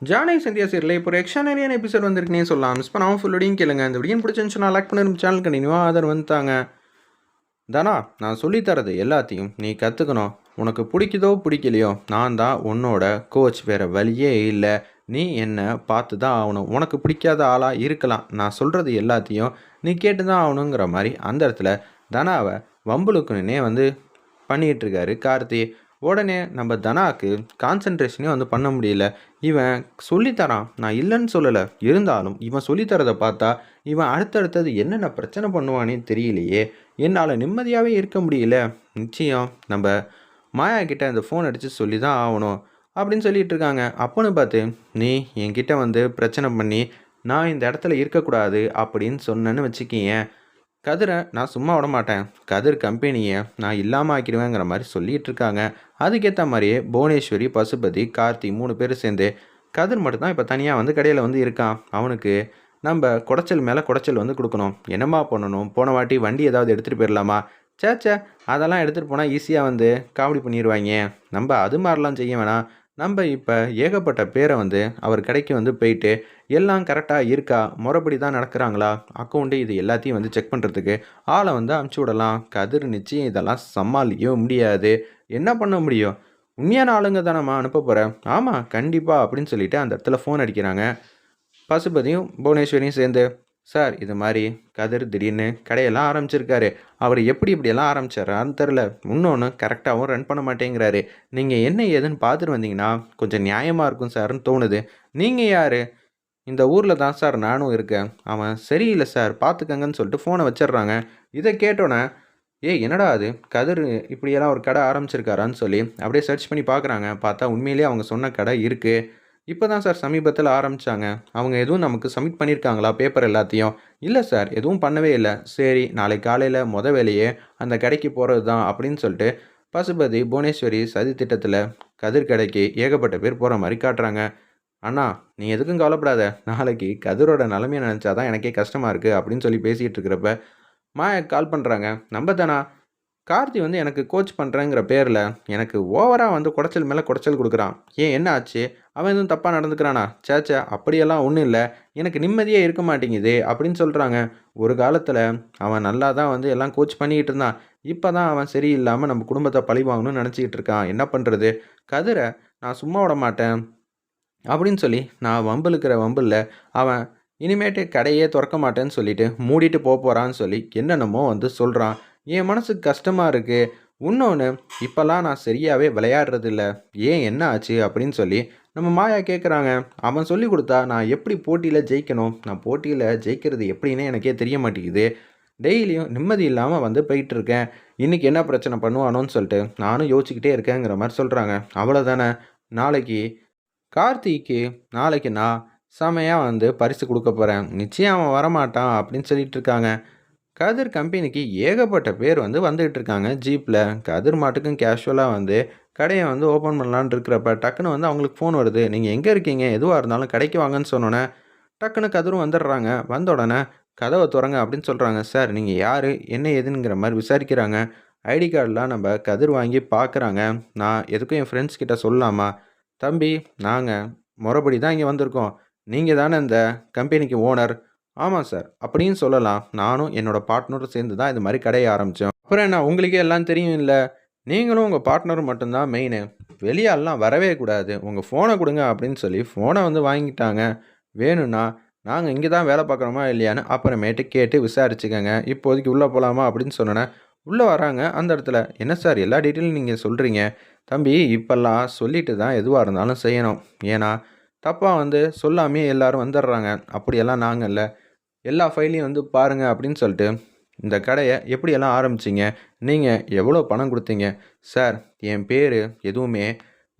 ஜானை Sandhya serial இப்போ ஒரு எக்ஸ்ட்ரானரியான episode வந்திருக்குனே சொல்லலாம். மிஸ் பண்ணாமல் ஃபுல்லோடையும் கேளுங்க. இந்த வீடியோ பிடிச்சிருந்துச்சுன்னா லைக் பண்ணி சேனல் கண்டினியூவாக ஆதரவு வந்துட்டாங்க. தானா, நான் சொல்லித்தரது எல்லாத்தையும் நீ கற்றுக்கணும். உனக்கு பிடிக்குதோ பிடிக்கலையோ நான் தான் உன்னோட கோச், வேறு வழியே இல்லை. நீ என்னை பார்த்து தான் ஆகணும். உனக்கு பிடிக்காத ஆளாக இருக்கலாம், நான் சொல்கிறது எல்லாத்தையும் நீ கேட்டு தான் ஆகணுங்கிற மாதிரி அந்த இடத்துல தனாவை வம்புலுக்குன்னே பண்ணிகிட்டு இருக்காரு கார்த்தி. உடனே நம்ம தனாக்கு கான்சன்ட்ரேஷனே பண்ண முடியல. இவன் சொல்லித்தரான், நான் இல்லைன்னு சொல்லலை, இருந்தாலும் இவன் சொல்லித்தரதை பார்த்தா இவன் அடுத்தடுத்தது என்னென்ன பிரச்சனை பண்ணுவானே தெரியலையே. என்னால் நிம்மதியாகவே இருக்க முடியல. நிச்சயம் நம்ம மாயா கிட்ட அந்த ஃபோன் அடித்து சொல்லி தான் ஆகணும் அப்படின்னு சொல்லிட்டு இருக்காங்க. அப்போன்னு பார்த்து நீ என்கிட்ட பிரச்சனை பண்ணி நான் இந்த இடத்துல இருக்கக்கூடாது அப்படின்னு சொன்னேன்னு வச்சுக்கிங்க, கதிரை நான் சும்மா விட மாட்டேன். கதிர் கம்பெனியை நான் இல்லாமல் ஆக்கிடுவேங்கிற மாதிரி சொல்லிகிட்டு இருக்காங்க. அதுக்கேற்ற மாதிரியே புவனேஸ்வரி, பசுபதி, கார்த்தி 3 பேர் சேர்ந்து கதிர் மட்டும்தான் இப்போ தனியாக கடையில் இருக்கான். அவனுக்கு நம்ம குடைச்சல் மேலே குடைச்சல் கொடுக்கணும். என்னம்மா பண்ணணும்? போன வாட்டி வண்டி ஏதாவது எடுத்துகிட்டு போயிடலாமா? சேச்சே, அதெல்லாம் எடுத்துகிட்டு போனால் ஈஸியாக காமெடி பண்ணிடுவாங்க. நம்ம அது மாதிரிலாம் செய்ய வேணாம். நம்ம இப்போ ஏகப்பட்ட பேரை அவர் கடைக்கு போயிட்டு எல்லாம் கரெக்டாக இருக்கா, முறைப்படி தான் நடக்கிறாங்களா, அக்கௌண்ட்டு இது எல்லாத்தையும் செக் பண்ணுறதுக்கு ஆளை அமுச்சு விடலாம். கதிர் நிச்சயம் இதெல்லாம் சமாளிக்கவே முடியாது. என்ன பண்ண முடியும்? உண்மையான ஆளுங்க தானம்மா அனுப்ப போகிறேன். ஆமாம் கண்டிப்பாக அப்படின்னு சொல்லிட்டு அந்த இடத்துல ஃபோன் அடிக்கிறாங்க. பசுபதியும் புவனேஸ்வரியும் சேர்ந்து, சார் இது மாதிரி கதிர் திடீர்னு கடையெல்லாம் ஆரம்பிச்சிருக்காரு. அவர் எப்படி இப்படியெல்லாம் ஆரம்பிச்சிட்றாருன்னு தெரில. இன்னொன்று கரெக்டாகவும் ரன் பண்ண மாட்டேங்கிறாரு. நீங்கள் என்ன ஏதுன்னு பார்த்துட்டு வந்தீங்கன்னா கொஞ்சம் நியாயமாக இருக்கும் சார்னு தோணுது. நீங்கள் யார்? இந்த ஊரில் தான் சார் நானும் இருக்கேன். அவன் சரியில்லை சார், பார்த்துக்கங்கன்னு சொல்லிட்டு ஃபோனை வச்சிடுறாங்க. இதை கேட்டோன்னே, என்னடா அது, கதிர் இப்படியெல்லாம் ஒரு கடை ஆரம்பிச்சிருக்காரான்னு சொல்லி அப்படியே சர்ச் பண்ணி பார்க்குறாங்க. பார்த்தா உண்மையிலேயே அவங்க சொன்ன கடை இருக்குது. இப்போ தான் சார் சமீபத்தில் ஆரம்பித்தாங்க. அவங்க எதுவும் நமக்கு சப்மிட் பண்ணியிருக்காங்களா பேப்பர் எல்லாத்தையும்? இல்லை சார், எதுவும் பண்ணவே இல்லை. சரி, நாளைக்கு காலையில் வேலையே அந்த கடைக்கு போகிறது தான் அப்படின்னு சொல்லிட்டு பசுபதி, புவனேஸ்வரி சதி திட்டத்தில் கதிர் கடைக்கு ஏகப்பட்ட பேர் போகிற மாதிரி காட்டுறாங்க. அண்ணா, நீ எதுக்கும் கவலைப்படாத. நாளைக்கு கதிரோட நிலைமையை நினச்சா தான் எனக்கே கஷ்டமாக இருக்குது அப்படின்னு சொல்லி பேசிகிட்டு இருக்கிறப்ப மாயா கால் பண்ணுறாங்க. நம்ம தானா, கார்த்தி எனக்கு கோச் பண்ணுறேங்கிற பேரில் எனக்கு ஓவராக குடைச்சல் மேலே குடைச்சல் கொடுக்குறான். என்ன ஆச்சு? அவன் எதுவும் தப்பாக நடந்துக்கிறானா? சேச்சே, அப்படியெல்லாம் ஒன்றும் இல்லை. எனக்கு நிம்மதியே இருக்க மாட்டேங்குது அப்படின்னு சொல்கிறாங்க. ஒரு காலத்தில் அவன் நல்லா தான் எல்லாம் கோச் பண்ணிக்கிட்டு இருந்தான். இப்போ தான் அவன் சரியில்லாமல் நம்ம குடும்பத்தை பழி வாங்கணும்னு நினச்சிக்கிட்டு இருக்கான். என்ன பண்ணுறது? கதிரை நான் சும்மா விட மாட்டேன் அப்படின்னு சொல்லி நான் வம்பிழுக்கிற வம்பில் அவன் இனிமேட்டு கடையே திறக்க மாட்டேன்னு சொல்லிட்டு மூடிட்டு போகிறான்னு சொல்லி என்னென்னமோ சொல்கிறான். என் மனசுக்கு கஷ்டமாக இருக்குது. இன்னொன்று, இப்போல்லாம் நான் சரியாகவே விளையாடுறதில்ல. என்ன ஆச்சு அப்படின்னு சொல்லி நம்ம மாயா கேட்குறாங்க. அவன் சொல்லி கொடுத்தா நான் எப்படி போட்டியில் ஜெயிக்கணும், நான் போட்டியில் ஜெயிக்கிறது எப்படின்னே எனக்கே தெரிய மாட்டேங்குது. டெய்லியும் நிம்மதி இல்லாமல் போயிட்டுருக்கேன். இன்றைக்கி என்ன பிரச்சனை பண்ணுவானோன்னு சொல்லிட்டு நானும் யோசிச்சுக்கிட்டே இருக்கேங்கிற மாதிரி சொல்கிறாங்க. அவ்வளோதானே, நாளைக்கு நான் செமையாக பரிசு கொடுக்க போகிறேன். நிச்சயம் அவன் வரமாட்டான் அப்படின்னு சொல்லிட்டு இருக்காங்க. கதிர் கம்பெனிக்கு ஏகப்பட்ட பேர் வந்துகிட்டு இருக்காங்க ஜீப்பில். கதிர் மாட்டுக்கும் கேஷுவலாக கடையை ஓப்பன் பண்ணலான்னு இருக்கிறப்ப டக்குன்னு அவங்களுக்கு ஃபோன் வருது. நீங்கள் எங்கே இருக்கீங்க, எதுவாக இருந்தாலும் கடைக்கு வாங்கன்னு சொன்னோன்னே டக்குன்னு கதிரும் வந்துடுறாங்க. வந்த உடனே கதவை திறங்க அப்படின்னு சொல்கிறாங்க. சார் நீங்கள் யார், என்ன ஏதுங்கிற மாதிரி விசாரிக்கிறாங்க. ஐடி கார்டெலாம் நம்ம கதிர் வாங்கி பார்க்குறாங்க. நான் எதுக்கும் என் ஃப்ரெண்ட்ஸ் கிட்ட சொல்லலாமா? தம்பி, நாங்கள் முறைப்படி தான் இங்கே வந்திருக்கோம். நீங்கள் தானே இந்த கம்பெனிக்கு ஓனர்? ஆமாம் சார் அப்படின்னு சொல்லலாம். நானும் என்னோடய பார்ட்னரும் சேர்ந்து தான் இது மாதிரி கடையை ஆரம்பித்தோம். அப்புறம் என்ன, உங்களுக்கே எல்லாம் தெரியும் இல்லை? நீங்களும் உங்கள் பார்ட்னரும் மட்டும்தான் மெயினு. வெளியாலாம் வரவே கூடாது. உங்கள் ஃபோனை கொடுங்க அப்படின்னு சொல்லி ஃபோனை வாங்கிட்டாங்க. வேணும்னா நாங்கள் இங்கே தான் வேலை பார்க்குறோமா இல்லையான்னு அப்புறமேட்டு கேட்டு விசாரிச்சுக்கோங்க. இப்போதைக்கு உள்ளே போகலாமா அப்படின்னு சொன்னோன்னே உள்ளே வராங்க. அந்த இடத்துல, என்ன சார் எல்லா டீட்டெயிலும் நீங்கள் சொல்கிறீங்க? தம்பி, இப்போல்லாம் சொல்லிட்டு தான் எதுவாக இருந்தாலும் செய்யணும். ஏன்னா தப்பாக சொல்லாமே எல்லோரும் வந்துடுறாங்க. அப்படியெல்லாம் நாங்கள் இல்லை. எல்லா ஃபைலையும் பாருங்கள் அப்படின்னு சொல்லிட்டு, இந்த கடையை எப்படியெல்லாம் ஆரம்பிச்சிங்க, நீங்கள் எவ்வளோ பணம் கொடுத்தீங்க? சார், என் பேர் எதுவுமே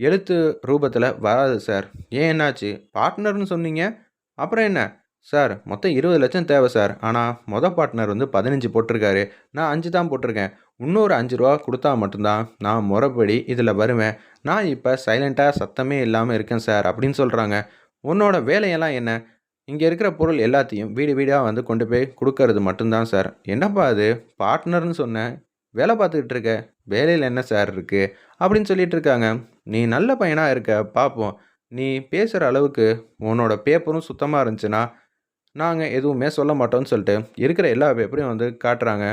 எழுத்து ரூபத்தில் வராது சார். என்னாச்சு? பார்ட்னர்னு சொன்னீங்க, அப்புறம் என்ன? சார், மொத்தம் 20 லட்சம் தேவை சார். ஆனால் பார்ட்னர் 15 போட்டிருக்காரு. நான் 5 தான் போட்டிருக்கேன். இன்னொரு 5 ரூபா கொடுத்தா மட்டும்தான் நான் முறைப்படி இதில் வருவேன். நான் இப்போ சைலண்ட்டாக சத்தமே இல்லாமல் இருக்கேன் சார் அப்படின்னு சொல்கிறாங்க. உன்னோட வேலையெல்லாம் என்ன? இங்கே இருக்கிற பொருள் எல்லாத்தையும் வீடு வீடாக கொண்டு போய் கொடுக்கறது மட்டும்தான் சார். என்னப்பா அது, பார்ட்னர்னு சொன்னேன், வேலை பார்த்துக்கிட்டு இருக்க, வேலையில் என்ன சார் இருக்குது அப்படின்னு சொல்லிட்டு இருக்காங்க. நீ நல்ல பையனாக இருக்க, பார்ப்போம். நீ பேசுகிற அளவுக்கு உன்னோட பேப்பரும் சுத்தமாக இருந்துச்சுன்னா நாங்கள் எதுவுமே சொல்ல மாட்டோம்னு சொல்லிட்டு இருக்கிற எல்லா பேப்பரையும் வந்து காட்டுறாங்க.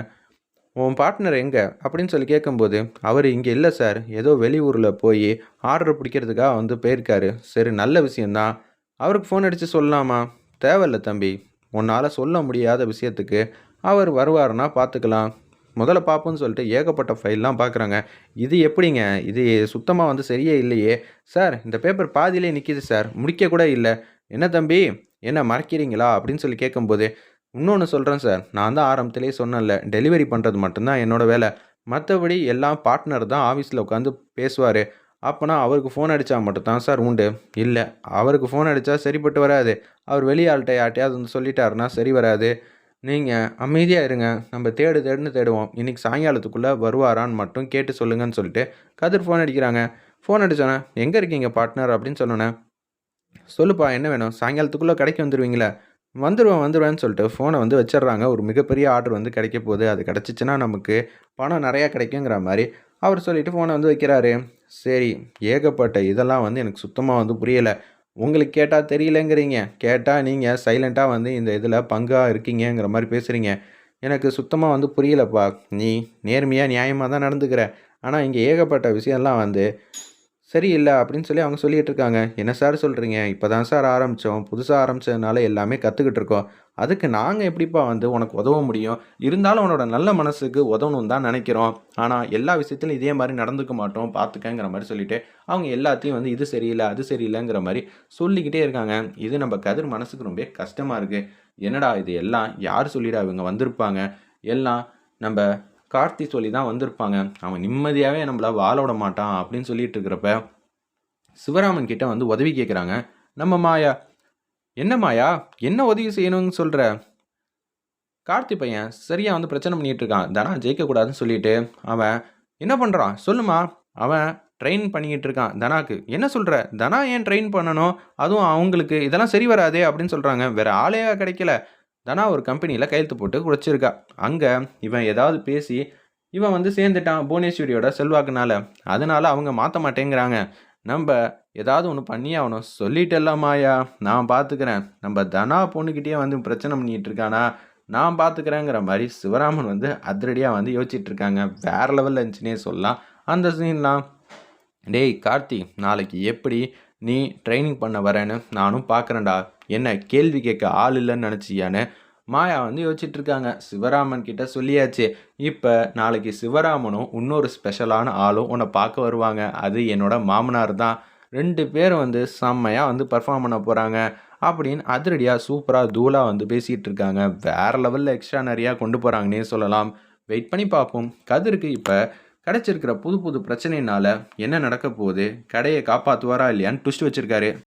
உன் பார்ட்னர் எங்கே அப்படின்னு சொல்லி கேட்கும்போது, அவர் இங்கே இல்லை சார், ஏதோ வெளியூரில் போய் ஆர்டர் பிடிக்கிறதுக்காக வந்து போயிருக்காரு. சரி, நல்ல விஷயந்தான். அவருக்கு ஃபோன் அடித்து சொல்லலாமா? தேவையில்ல தம்பி, உன்னால் சொல்ல முடியாத விஷயத்துக்கு அவர் வருவாருன்னா பார்த்துக்கலாம். முதல்ல பார்ப்போன்னு சொல்லிட்டு ஏகப்பட்ட ஃபைல்லாம் பார்க்குறாங்க. இது எப்படிங்க? இது சுத்தமாக வந்து சரியே இல்லையே சார். இந்த பேப்பர் பாதியிலே நிற்கிது சார், முடிக்க கூட இல்லை. என்ன தம்பி, என்ன மறைக்கிறீங்களா அப்படின்னு சொல்லி கேட்கும்போது, இன்னொன்று சொல்கிறேன் சார், நான் தான் ஆரம்பத்திலேயே சொன்னேன்ல, டெலிவரி பண்ணுறது மட்டும்தான் என்னோடய வேலை. மற்றபடி எல்லாம் பார்ட்னர் தான் ஆஃபீஸில் உட்காந்து பேசுவார். அப்போனா அவருக்கு ஃபோன் அடித்தா மட்டும் தான் சார் உண்டு. இல்லை, அவருக்கு ஃபோன் அடித்தா சரிப்பட்டு வராது. அவர் வெளியாள்கிட்ட யார்ட்டையாவது வந்து சொல்லிட்டாருன்னா சரி வராது. நீங்கள் அமைதியாக இருங்க, நம்ம தேடுன்னு தேடுவோம். இன்றைக்கி சாயங்காலத்துக்குள்ளே வருவாரான்னு மட்டும் கேட்டு சொல்லுங்கன்னு சொல்லிட்டு கதிர் ஃபோன் அடிக்கிறாங்க. ஃபோன் அடித்தோன்னே, எங்கே இருக்கீங்க பார்ட்னர் அப்படின்னு சொன்னோன்னே, சொல்லுப்பா என்ன வேணும்? சாயங்காலத்துக்குள்ளே கடைக்கு வந்துடுவீங்களா? வந்துருவேன்னு சொல்லிட்டு ஃபோனை வந்து வச்சிடுறாங்க. ஒரு மிகப்பெரிய ஆர்டர் வந்து கிடைக்க போகுது. அது கிடச்சிச்சின்னா நமக்கு பணம் நிறையா கிடைக்குங்கிற மாதிரி அவர் சொல்லிவிட்டு ஃபோனை வந்து வைக்கிறாரு. சரி, ஏகப்பட்ட இதெல்லாம் வந்து எனக்கு சுத்தமாக வந்து புரியலை. உங்களுக்கு கேட்டால் தெரியலங்கிறீங்க, கேட்டால் நீங்கள் சைலண்ட்டாக வந்து இந்த இதில் பங்காக இருக்கீங்கங்கிற மாதிரி பேசுகிறீங்க. எனக்கு சுத்தமாக வந்து புரியலப்பா. நீ நேர்மையாக நியாயமாக தான் நடந்துக்கிற. ஆனால் இங்கே ஏகப்பட்ட விஷயம்லாம் வந்து சரியில்ல அப்படின்னு சொல்லி அவங்க சொல்லிட்டு இருக்காங்க. என்ன சார் சொல்கிறீங்க? இப்போ தான் சார் ஆரம்பித்தோம். புதுசாக ஆரம்பித்ததுனால எல்லாமே கற்றுக்கிட்டு இருக்கோம். அதுக்கு நாங்கள் எப்படிப்பா வந்து உனக்கு உதவ முடியும்? இருந்தாலும் உன்னோட நல்ல மனசுக்கு உதவணும்னு தான் நினைக்கிறோம். ஆனால் எல்லா விஷயத்திலும் இதே மாதிரி நடந்துக்க மாட்டோம், பார்த்துக்கங்கிற மாதிரி சொல்லிட்டு அவங்க எல்லாத்தையும் வந்து இது சரியில்லை, அது சரியில்லைங்கிற மாதிரி சொல்லிக்கிட்டே இருக்காங்க. இது நம்ம கதிர் மனசுக்கு ரொம்ப கஷ்டமாக இருக்குது. என்னடா இது எல்லாம் யார் சொல்லிடா இவங்க வந்திருப்பாங்க? எல்லாம் நம்ம கார்த்தி சொல்லி தான் வந்திருப்பாங்க. அவன் நிம்மதியாகவே நம்மள வாழ விட மாட்டான் அப்படின்னு சொல்லிட்டு இருக்கிறப்ப, சிவராமன் கிட்ட வந்து உதவி கேட்குறாங்க நம்ம மாயா. என்ன மாயா, என்ன உதவி செய்யணும்னு சொல்கிற? கார்த்தி பையன் சரியாக வந்து பிரச்சனை பண்ணிகிட்டு இருக்கான். தனா ஜெயிக்கக்கூடாதுன்னு சொல்லிட்டு அவன் என்ன பண்ணுறான் சொல்லுமா? அவன் ட்ரெயின் பண்ணிக்கிட்டு இருக்கான் தனாக்கு. என்ன சொல்கிற? தனா ஏன் ட்ரெயின் பண்ணணும்? அதுவும் அவங்களுக்கு இதெல்லாம் சரி வராதே அப்படின்னு சொல்கிறாங்க. வேறு ஆளையா கிடைக்கல. தனா ஒரு கம்பெனியில் கையெழுத்து போட்டு வச்சிருக்கா. அங்கே இவன் ஏதாவது பேசி இவன் வந்து சேர்ந்துட்டான் புவனேஸ்வரியோட செல்வாக்குனால. அதனால அவங்க மாற்ற மாட்டேங்கிறாங்க. நம்ம ஏதாவது ஒன்று பண்ணியே ஆகணும். சொல்லிட்டெல்லாம் மாயா, நான் பார்த்துக்கிறேன். நம்ம தனா பொண்ணுக்கிட்டே வந்து பிரச்சனை பண்ணிகிட்டு இருக்கானா, நான் பார்த்துக்கிறேங்கிற மாதிரி சிவராமன் வந்து அதிரடியாக வந்து யோசிச்சுட்டு இருக்காங்க. வேறு லெவலில் இருந்துச்சுன்னே சொல்லலாம் அந்த சீன்லாம். டேய் கார்த்தி, நாளைக்கு எப்படி நீ ட்ரைனிங் பண்ண வரேன்னு நானும் பார்க்குறேன்டா. என்ன கேள்வி கேட்க ஆள் இல்லைன்னு நினச்சியான்னு மாயா வந்து யோசிச்சுட்டு இருக்காங்க. சிவராமன் கிட்ட சொல்லியாச்சு. இப்போ நாளைக்கு சிவராமனும் இன்னொரு ஸ்பெஷலான ஆளும் உன்னை பார்க்க வருவாங்க. அது என்னோட மாமனார் தான். 2 பேரும் வந்து செம்மையாக வந்து பர்ஃபார்ம் பண்ண போகிறாங்க அப்படின்னு அதிரடியாக சூப்பராக தூளாக வந்து பேசிகிட்டு இருக்காங்க. வேறு லெவலில் எக்ஸ்ட்ரா நிறையா கொண்டு போகிறாங்கன்னே சொல்லலாம். வெயிட் பண்ணி பார்ப்போம். கதிருக்கு இப்போ கிடைச்சிருக்கிற புது புது பிரச்சனையினால என்ன நடக்க போகுது, கடையை காப்பாற்றுவாரா இல்லையான்னு ட்விஸ்ட் வச்சுருக்காரு.